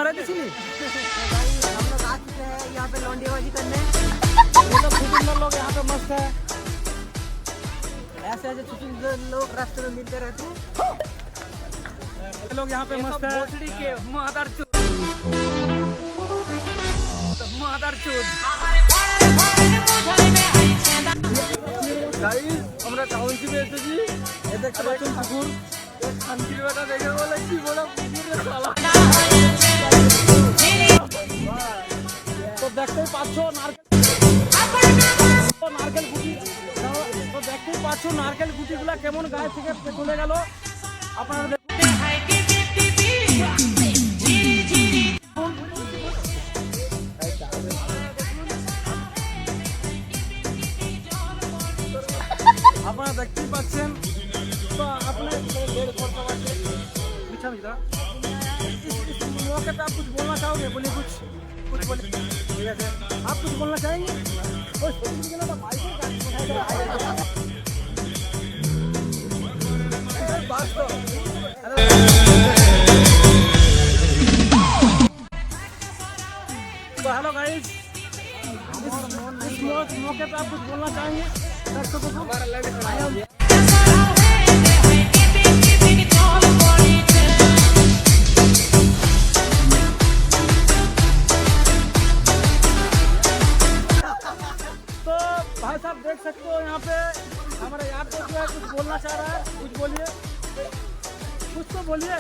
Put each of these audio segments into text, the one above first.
भरा दिसिनी हम लोग आ चुके हैं यहाँ पे लौंडेबाजी करने। ये तो सुंदर लोग यहाँ पे मस्त है। ऐसे ऐसे छुट्टी लोग रास्ते में मिलते रहते हैं। ये लोग यहाँ पे मस्त है। भोसड़ी के मादरचोद मादरचोद। গাইস আমরা টাউনশিপে এসেছি। এ দেখতে পাচ্ছেন পুকুর। এই শান্তির বেটা দেখে বলে কি বড় পুকুরের শালা। তো দেখতেই পাচ্ছো নারকেল গুটি। তো দেখতেই পাচ্ছো নারকেল গুটিগুলা কেমন গায়ে থেকে চলে গেল। আপনারা আপনারা দেখতেই পাচ্ছেন। तो आपने डेढ़ सौ का पीछा मिला। इस मौके पे आप कुछ बोलना चाहोगे? बोलिए कुछ बोलिए। ठीक है सर, आप कुछ बोलना चाहेंगे? तो हेलो गाइस, इस मौके पे आप कुछ बोलना चाहेंगे दर्शकों को? भाई साहब देख सकते हो यहाँ पे हमारा यार तो जो है कुछ बोलना चाह रहा है। कुछ बोलिए, कुछ तो बोलिए।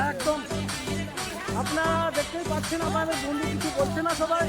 একদম আপনারা দেখতেই পাচ্ছেন আমাদের বন্ধু কিছু বলছে না সবাই।